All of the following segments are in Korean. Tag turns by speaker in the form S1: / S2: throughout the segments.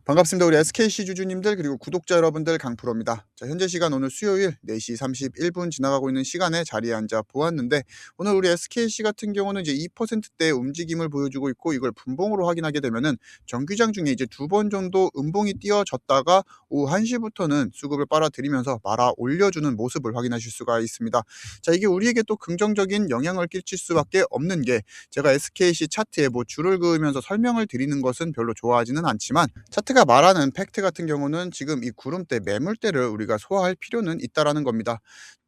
S1: 반갑습니다. 우리 SKC 주주님들 그리고 구독자 여러분들 강프로입니다. 자, 현재 시간 오늘 수요일 4시 31분 지나가고 있는 시간에 자리에 앉아 보았는데 오늘 우리 SKC 같은 경우는 이제 2%대 움직임을 보여주고 있고 이걸 분봉으로 확인하게 되면은 정규장 중에 이제 두 번 정도 음봉이 띄어졌다가 오후 1시부터는 수급을 빨아들이면서 말아 올려주는 모습을 확인하실 수가 있습니다. 자, 이게 우리에게 또 긍정적인 영향을 끼칠 수밖에 없는 게 제가 SKC 차트에 뭐 줄을 그으면서 설명을 드리는 것은 별로 좋아하지는 않지만 차트가 말하는 팩트 같은 경우는 지금 이 구름대 매물대를 우리가 소화할 필요는 있다라는 겁니다.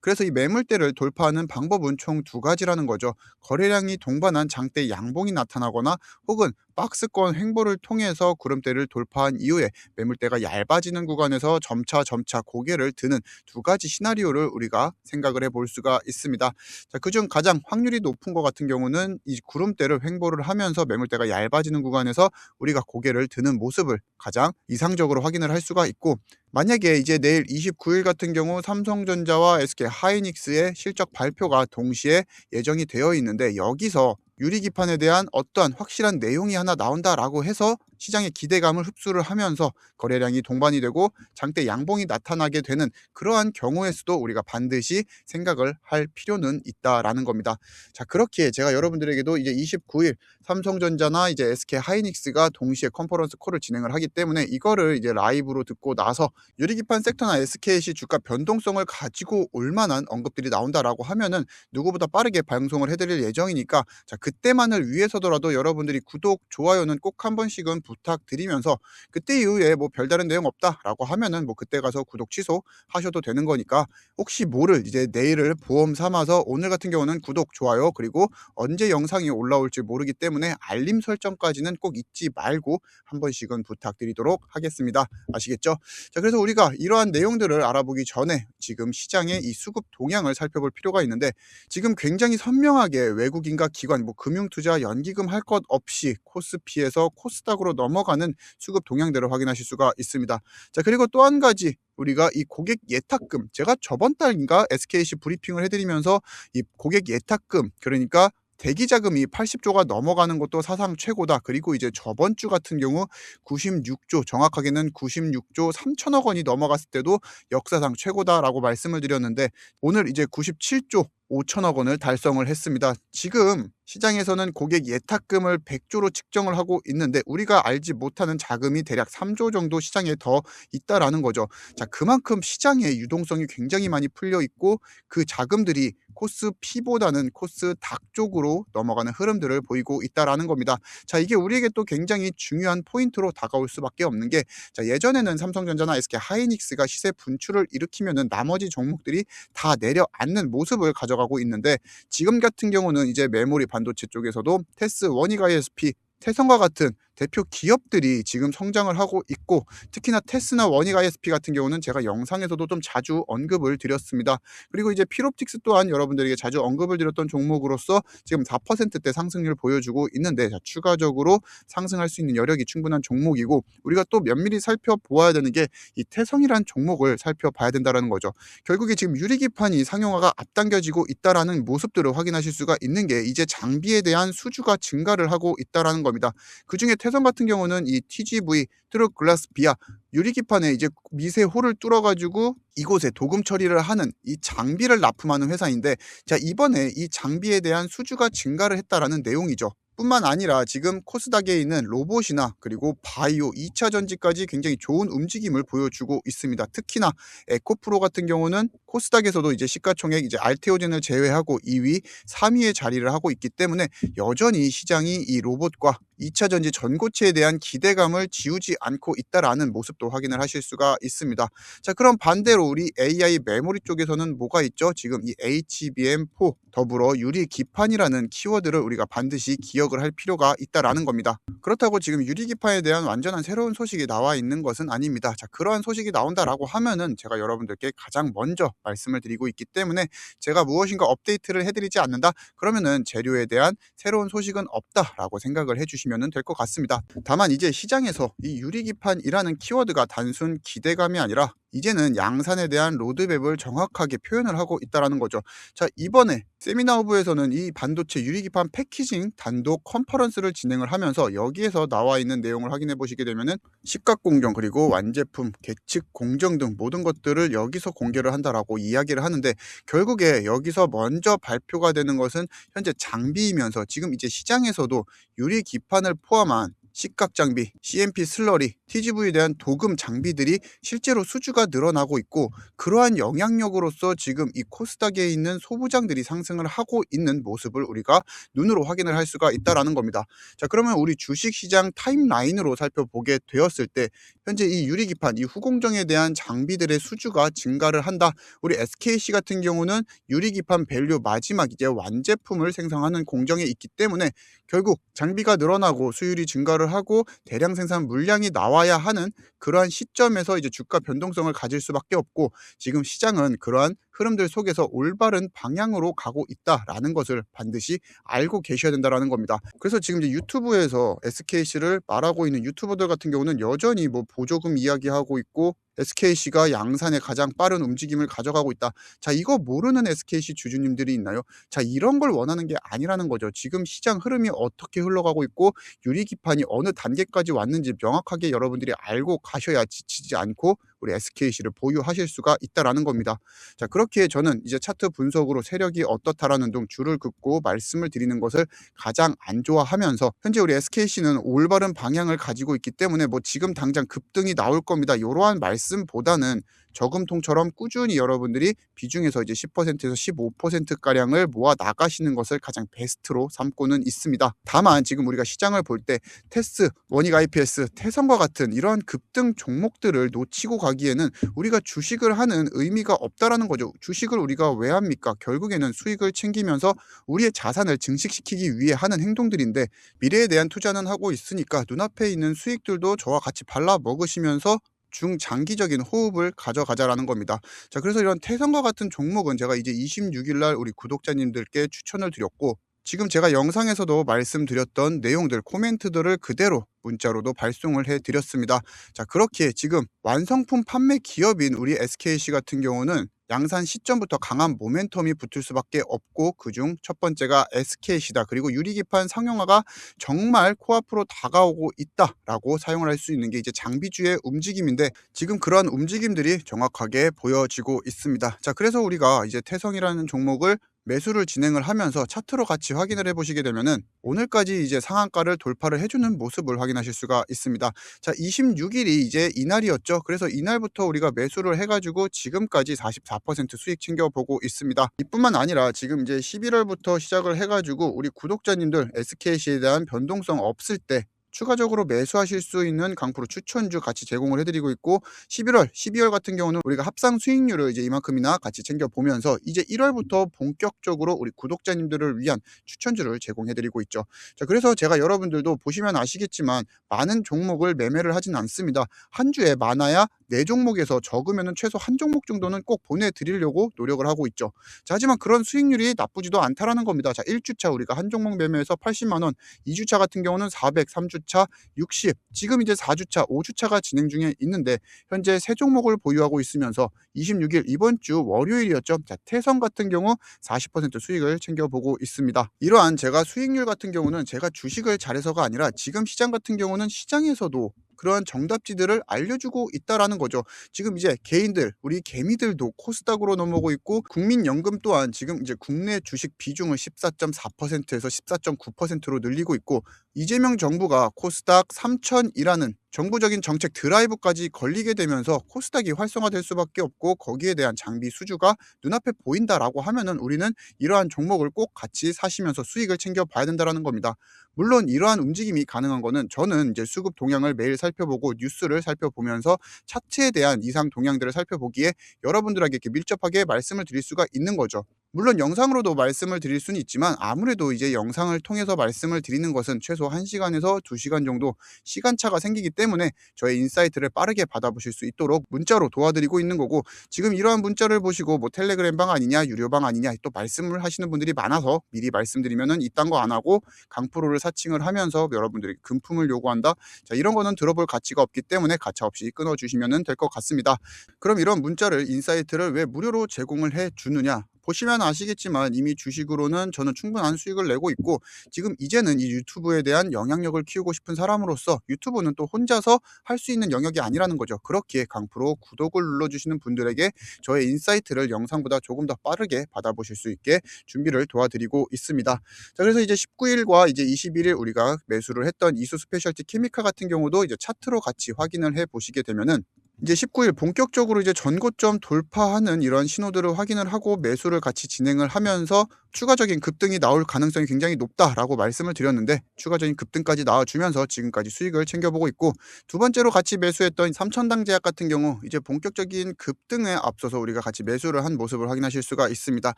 S1: 그래서 이 매물대를 돌파하는 방법은 총 두 가지라는 거죠. 거래량이 동반한 장대 양봉이 나타나거나 혹은 박스권 횡보를 통해서 구름대를 돌파한 이후에 매물대가 얇아지는 구간에서 점차 고개를 드는 두 가지 시나리오를 우리가 생각을 해볼 수가 있습니다. 자, 그중 가장 확률이 높은 것 같은 경우는 이 구름대를 횡보를 하면서 매물대가 얇아지는 구간에서 우리가 고개를 드는 모습을 가장 이상적으로 확인을 할 수가 있고, 만약에 이제 내일 29일 같은 경우 삼성전자와 SK 하이닉스의 실적 발표가 동시에 예정이 되어 있는데 여기서 유리기판에 대한 어떠한 확실한 내용이 하나 나온다라고 해서 시장의 기대감을 흡수를 하면서 거래량이 동반이 되고 장대 양봉이 나타나게 되는 그러한 경우의 수도 우리가 반드시 생각을 할 필요는 있다라는 겁니다. 자, 그렇게 제가 여러분들에게도 이제 29일 삼성전자나 이제 SK 하이닉스가 동시에 컨퍼런스 콜을 진행을 하기 때문에 이거를 이제 라이브로 듣고 나서 유리기판 섹터나 SKC 주가 변동성을 가지고 올 만한 언급들이 나온다라고 하면은 누구보다 빠르게 방송을 해드릴 예정이니까, 자, 그때만을 위해서더라도 여러분들이 구독, 좋아요는 꼭 한 번씩은 부탁드리면서 그때 이후에 뭐 별다른 내용 없다라고 하면은 뭐 그때 가서 구독 취소하셔도 되는 거니까 혹시 모를 이제 내일을 보험 삼아서 오늘 같은 경우는 구독, 좋아요 그리고 언제 영상이 올라올지 모르기 때문에 알림 설정까지는 꼭 잊지 말고 한 번씩은 부탁드리도록 하겠습니다. 아시겠죠? 자, 그래서 우리가 이러한 내용들을 알아보기 전에 지금 시장의 이 수급 동향을 살펴볼 필요가 있는데, 지금 굉장히 선명하게 외국인과 기관, 뭐 금융투자, 연기금 할 것 없이 코스피에서 코스닥으로 넘어가는 수급 동향들을 확인하실 수가 있습니다. 자, 그리고 또 한 가지 우리가 이 고객 예탁금, 제가 저번 달인가 SKC 브리핑을 해드리면서 이 고객 예탁금, 그러니까 대기자금이 80조가 넘어가는 것도 사상 최고다. 그리고 이제 저번 주 같은 경우 96조, 정확하게는 96조 3천억 원이 넘어갔을 때도 역사상 최고다라고 말씀을 드렸는데 오늘 이제 97조 5천억 원을 달성을 했습니다. 지금 시장에서는 고객 예탁금을 100조로 측정을 하고 있는데 우리가 알지 못하는 자금이 대략 3조 정도 시장에 더 있다라는 거죠. 자, 그만큼 시장의 유동성이 굉장히 많이 풀려 있고 그 자금들이 코스피보다는 코스닥 쪽으로 넘어가는 흐름들을 보이고 있다라는 겁니다. 자, 이게 우리에게 또 굉장히 중요한 포인트로 다가올 수밖에 없는 게, 자, 예전에는 삼성전자나 SK 하이닉스가 시세 분출을 일으키면은 나머지 종목들이 다 내려앉는 모습을 가져가고 있는데, 지금 같은 경우는 이제 메모리 반도체 쪽에서도 테스, 원익 ISP, 태성과 같은 대표 기업들이 지금 성장을 하고 있고, 특히나 테스나 원익 ISP 같은 경우는 제가 영상에서도 좀 자주 언급을 드렸습니다. 그리고 이제 필옵틱스 또한 여러분들에게 자주 언급을 드렸던 종목으로서 지금 4%대 상승률 보여주고 있는데, 자, 추가적으로 상승할 수 있는 여력이 충분한 종목이고, 우리가 또 면밀히 살펴보아야 되는 게 이 태성이란 종목을 살펴봐야 된다는 거죠. 결국에 지금 유리기판이 상용화가 앞당겨지고 있다라는 모습들을 확인하실 수가 있는 게 이제 장비에 대한 수주가 증가를 하고 있다라는 겁니다. 그중에 태성 같은 경우는 이 TGV, 트루 글라스 비아, 유리기판에 이제 미세 홀을 뚫어가지고 이곳에 도금 처리를 하는 이 장비를 납품하는 회사인데, 자, 이번에 이 장비에 대한 수주가 증가를 했다라는 내용이죠. 뿐만 아니라 지금 코스닥에 있는 로봇이나 그리고 바이오, 2차 전지까지 굉장히 좋은 움직임을 보여주고 있습니다. 특히나 에코프로 같은 경우는 코스닥에서도 이제 시가총액 이제 알테오젠을 제외하고 2위, 3위에 자리를 하고 있기 때문에 여전히 시장이 이 로봇과 2차 전지 전고체에 대한 기대감을 지우지 않고 있다라는 모습도 확인을 하실 수가 있습니다. 자, 그럼 반대로 우리 AI 메모리 쪽에서는 뭐가 있죠? 지금 이 HBM4 더불어 유리기판이라는 키워드를 우리가 반드시 기억을 할 필요가 있다라는 겁니다. 그렇다고 지금 유리기판에 대한 완전한 새로운 소식이 나와 있는 것은 아닙니다. 자, 그러한 소식이 나온다라고 하면은 제가 여러분들께 가장 먼저 말씀을 드리고 있기 때문에 제가 무엇인가 업데이트를 해드리지 않는다? 그러면은 재료에 대한 새로운 소식은 없다라고 생각을 해주시면 될 것 같습니다. 다만 이제 시장에서 이 유리기판이라는 키워드가 단순 기대감이 아니라 이제는 양산에 대한 로드맵을 정확하게 표현을 하고 있다라는 거죠. 자, 이번에 세미나후부에서는 이 반도체 유리기판 패키징 단독 컨퍼런스를 진행을 하면서 여기에서 나와 있는 내용을 확인해 보시게 되면은 시각 공정 그리고 완제품, 계측 공정 등 모든 것들을 여기서 공개를 한다라고 이야기를 하는데, 결국에 여기서 먼저 발표가 되는 것은 현재 장비이면서 지금 이제 시장에서도 유리기판을 포함한 시각 장비, CMP 슬러리, TGV에 대한 도금 장비들이 실제로 수주가 늘어나고 있고, 그러한 영향력으로서 지금 이 코스닥에 있는 소부장들이 상승을 하고 있는 모습을 우리가 눈으로 확인을 할 수가 있다라는 겁니다. 자, 그러면 우리 주식시장 타임라인으로 살펴보게 되었을 때 현재 이 유리기판, 이 후공정에 대한 장비들의 수주가 증가를 한다. 우리 SKC 같은 경우는 유리기판 밸류 마지막 이제 완제품을 생성하는 공정에 있기 때문에 결국 장비가 늘어나고 수율이 증가를 하고 대량 생산 물량이 나와야 하는 그러한 시점에서 이제 주가 변동성을 가질 수밖에 없고, 지금 시장은 그러한 흐름들 속에서 올바른 방향으로 가고 있다라는 것을 반드시 알고 계셔야 된다라는 겁니다. 그래서 지금 이제 유튜브에서 SKC를 말하고 있는 유튜버들 같은 경우는 여전히 뭐 보조금 이야기하고 있고 SKC가 양산에 가장 빠른 움직임을 가져가고 있다. 자, 이거 모르는 SKC 주주님들이 있나요? 자, 이런 걸 원하는 게 아니라는 거죠. 지금 시장 흐름이 어떻게 흘러가고 있고 유리기판이 어느 단계까지 왔는지 명확하게 여러분들이 알고 가셔야 지치지 않고 우리 SKC를 보유하실 수가 있다라는 겁니다. 자, 그렇게 저는 이제 차트 분석으로 세력이 어떻다라는 등 줄을 긋고 말씀을 드리는 것을 가장 안 좋아하면서, 현재 우리 SKC는 올바른 방향을 가지고 있기 때문에 뭐 지금 당장 급등이 나올 겁니다, 이러한 말씀보다는 저금통처럼 꾸준히 여러분들이 비중에서 이제 10%에서 15%가량을 모아 나가시는 것을 가장 베스트로 삼고는 있습니다. 다만 지금 우리가 시장을 볼 때 테스, 원익 IPS, 태성과 같은 이러한 급등 종목들을 놓치고 가기에는 우리가 주식을 하는 의미가 없다라는 거죠. 주식을 우리가 왜 합니까? 결국에는 수익을 챙기면서 우리의 자산을 증식시키기 위해 하는 행동들인데, 미래에 대한 투자는 하고 있으니까 눈앞에 있는 수익들도 저와 같이 발라 먹으시면서 중장기적인 호흡을 가져가자라는 겁니다. 자, 그래서 이런 태성과 같은 종목은 제가 이제 26일 날 우리 구독자님들께 추천을 드렸고, 지금 제가 영상에서도 말씀드렸던 내용들, 코멘트들을 그대로 문자로도 발송을 해드렸습니다. 자, 그렇게 지금 완성품 판매 기업인 우리 SKC 같은 경우는 양산 시점부터 강한 모멘텀이 붙을 수밖에 없고, 그중 첫 번째가 SKC다. 그리고 유리기판 상용화가 정말 코앞으로 다가오고 있다라고 사용을 할 수 있는 게 이제 장비주의 움직임인데, 지금 그러한 움직임들이 정확하게 보여지고 있습니다. 자, 그래서 우리가 이제 태성이라는 종목을 매수를 진행을 하면서 차트로 같이 확인을 해보시게 되면은 오늘까지 이제 상한가를 돌파를 해주는 모습을 확인하실 수가 있습니다. 자, 26일이 이제 이날이었죠. 그래서 이날부터 우리가 매수를 해가지고 지금까지 44% 수익 챙겨보고 있습니다. 이뿐만 아니라 지금 이제 11월부터 시작을 해가지고 우리 구독자님들 SKC에 대한 변동성 없을 때 추가적으로 매수하실 수 있는 강프로 추천주 같이 제공을 해드리고 있고, 11월, 12월 같은 경우는 우리가 합상 수익률을 이제 이만큼이나 같이 챙겨보면서 이제 1월부터 본격적으로 우리 구독자님들을 위한 추천주를 제공해드리고 있죠. 자, 그래서 제가 여러분들도 보시면 아시겠지만 많은 종목을 매매를 하진 않습니다. 한 주에 많아야 4종목에서 적으면 최소 한 종목 정도는 꼭 보내드리려고 노력을 하고 있죠. 자, 하지만 그런 수익률이 나쁘지도 않다라는 겁니다. 자, 1주차 우리가 한 종목 매매해서 80만원, 2주차 같은 경우는 400, 3주차 60, 지금 이제 4주차, 5주차가 진행 중에 있는데 현재 3종목을 보유하고 있으면서 26일 이번 주 월요일이었죠. 자, 태성 같은 경우 40% 수익을 챙겨보고 있습니다. 이러한 제가 수익률 같은 경우는 제가 주식을 잘해서가 아니라 지금 시장 같은 경우는 시장에서도 그러한 정답지들을 알려주고 있다라는 거죠. 지금 이제 개인들, 우리 개미들도 코스닥으로 넘어오고 있고, 국민연금 또한 지금 이제 국내 주식 비중을 14.4%에서 14.9%로 늘리고 있고, 이재명 정부가 코스닥 3000이라는 정부적인 정책 드라이브까지 걸리게 되면서 코스닥이 활성화될 수밖에 없고, 거기에 대한 장비 수주가 눈앞에 보인다라고 하면은 우리는 이러한 종목을 꼭 같이 사시면서 수익을 챙겨 봐야 된다라는 겁니다. 물론 이러한 움직임이 가능한 거는 저는 이제 수급 동향을 매일 살펴보고 뉴스를 살펴보면서 차트에 대한 이상 동향들을 살펴보기에 여러분들에게 이렇게 밀접하게 말씀을 드릴 수가 있는 거죠. 물론 영상으로도 말씀을 드릴 수는 있지만 아무래도 이제 영상을 통해서 말씀을 드리는 것은 최소 1시간에서 2시간 정도 시간차가 생기기 때문에 저의 인사이트를 빠르게 받아보실 수 있도록 문자로 도와드리고 있는 거고, 지금 이러한 문자를 보시고 뭐 텔레그램방 아니냐, 유료방 아니냐 또 말씀을 하시는 분들이 많아서 미리 말씀드리면은 이딴 거 안 하고 강프로를 사칭을 하면서 여러분들이 금품을 요구한다, 자 이런 거는 들어볼 가치가 없기 때문에 가차없이 끊어주시면 될 것 같습니다. 그럼 이런 문자를, 인사이트를 왜 무료로 제공을 해 주느냐, 보시면 아시겠지만 이미 주식으로는 저는 충분한 수익을 내고 있고, 지금 이제는 이 유튜브에 대한 영향력을 키우고 싶은 사람으로서 유튜브는 또 혼자서 할 수 있는 영역이 아니라는 거죠. 그렇기에 강프로 구독을 눌러주시는 분들에게 저의 인사이트를 영상보다 조금 더 빠르게 받아보실 수 있게 준비를 도와드리고 있습니다. 자, 그래서 이제 19일과 이제 21일 우리가 매수를 했던 이수 스페셜티 케미카 같은 경우도 이제 차트로 같이 확인을 해 보시게 되면은, 이제 19일 본격적으로 이제 전고점 돌파하는 이런 신호들을 확인을 하고 매수를 같이 진행을 하면서 추가적인 급등이 나올 가능성이 굉장히 높다라고 말씀을 드렸는데, 추가적인 급등까지 나와주면서 지금까지 수익을 챙겨보고 있고, 두 번째로 같이 매수했던 삼천당 제약 같은 경우 이제 본격적인 급등에 앞서서 우리가 같이 매수를 한 모습을 확인하실 수가 있습니다.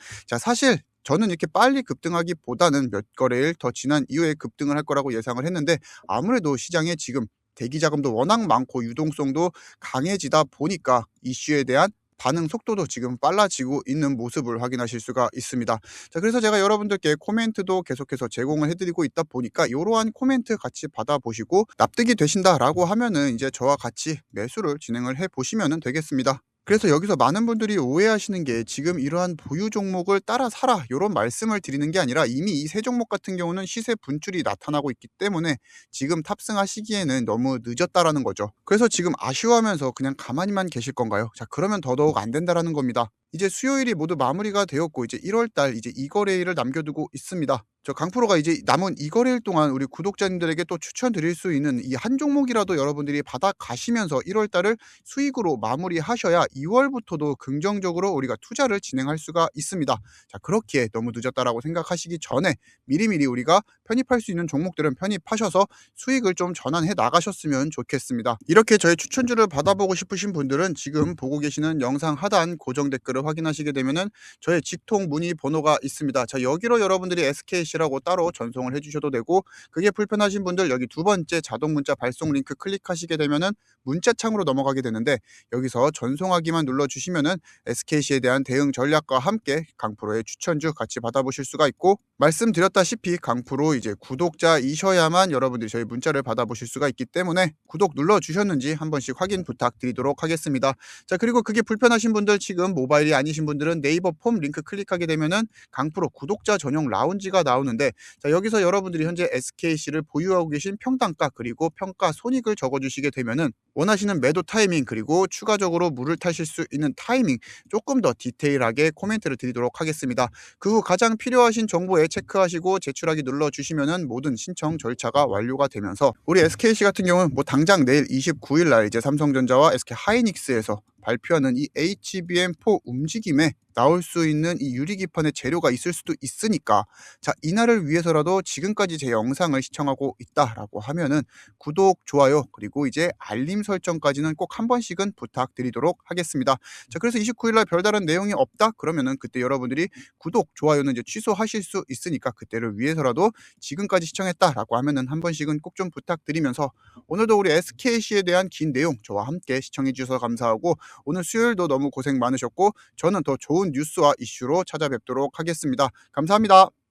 S1: 자, 사실 저는 이렇게 빨리 급등하기보다는 몇 거래일 더 지난 이후에 급등을 할 거라고 예상을 했는데, 아무래도 시장에 지금 대기 자금도 워낙 많고 유동성도 강해지다 보니까 이슈에 대한 반응 속도도 지금 빨라지고 있는 모습을 확인하실 수가 있습니다. 자, 그래서 제가 여러분들께 코멘트도 계속해서 제공을 해드리고 있다 보니까 이러한 코멘트 같이 받아보시고 납득이 되신다라고 하면은 이제 저와 같이 매수를 진행을 해 보시면 되겠습니다. 그래서 여기서 많은 분들이 오해하시는 게, 지금 이러한 보유 종목을 따라 사라 이런 말씀을 드리는 게 아니라 이미 이 세 종목 같은 경우는 시세 분출이 나타나고 있기 때문에 지금 탑승하시기에는 너무 늦었다라는 거죠. 그래서 지금 아쉬워하면서 그냥 가만히만 계실 건가요? 자, 그러면 더더욱 안 된다라는 겁니다. 이제 수요일이 모두 마무리가 되었고 이제 1월달 이제 2거래일을 남겨두고 있습니다. 저 강프로가 이제 남은 2거래일 동안 우리 구독자님들에게 또 추천드릴 수 있는 이 한 종목이라도 여러분들이 받아 가시면서 1월달을 수익으로 마무리하셔야 2월부터도 긍정적으로 우리가 투자를 진행할 수가 있습니다. 자, 그렇기에 너무 늦었다라고 생각하시기 전에 미리미리 우리가 편입할 수 있는 종목들은 편입하셔서 수익을 좀 전환해 나가셨으면 좋겠습니다. 이렇게 저의 추천주를 받아보고 싶으신 분들은 지금 보고 계시는 영상 하단 고정 댓글을 확인하시게 되면은 저의 직통 문의 번호가 있습니다. 자, 여기로 여러분들이 SKC라고 따로 전송을 해주셔도 되고, 그게 불편하신 분들 여기 두 번째 자동 문자 발송 링크 클릭하시게 되면은 문자창으로 넘어가게 되는데, 여기서 전송하기만 눌러주시면은 SKC에 대한 대응 전략과 함께 강프로의 추천주 같이 받아보실 수가 있고, 말씀드렸다시피 강프로 이제 구독자이셔야만 여러분들이 저희 문자를 받아보실 수가 있기 때문에 구독 눌러주셨는지 한 번씩 확인 부탁드리도록 하겠습니다. 자, 그리고 그게 불편하신 분들, 지금 모바일이 아니신 분들은 네이버 폼 링크 클릭하게 되면은 강프로 구독자 전용 라운지가 나오는데, 자 여기서 여러분들이 현재 SKC를 보유하고 계신 평단가 그리고 평가 손익을 적어주시게 되면은 원하시는 매도 타이밍 그리고 추가적으로 물을 타실 수 있는 타이밍 조금 더 디테일하게 코멘트를 드리도록 하겠습니다. 그 후 가장 필요하신 정보에 체크하시고 제출하기 눌러주시면은 모든 신청 절차가 완료가 되면서 우리 SKC 같은 경우는 뭐 당장 내일 29일 날 이제 삼성전자와 SK 하이닉스에서 발표하는 이 HBM4 움직임에 나올 수 있는 이 유리기판의 재료가 있을 수도 있으니까, 자 이날을 위해서라도 지금까지 제 영상을 시청하고 있다라고 하면은 구독, 좋아요 그리고 이제 알림 설정까지는 꼭 한 번씩은 부탁드리도록 하겠습니다. 자, 그래서 29일날 별다른 내용이 없다 그러면은 그때 여러분들이 구독, 좋아요는 이제 취소하실 수 있으니까 그때를 위해서라도 지금까지 시청했다라고 하면은 한 번씩은 꼭 좀 부탁드리면서, 오늘도 우리 SKC에 대한 긴 내용 저와 함께 시청해 주셔서 감사하고, 오늘 수요일도 너무 고생 많으셨고 저는 더 좋은 뉴스와 이슈로 찾아뵙도록 하겠습니다. 감사합니다.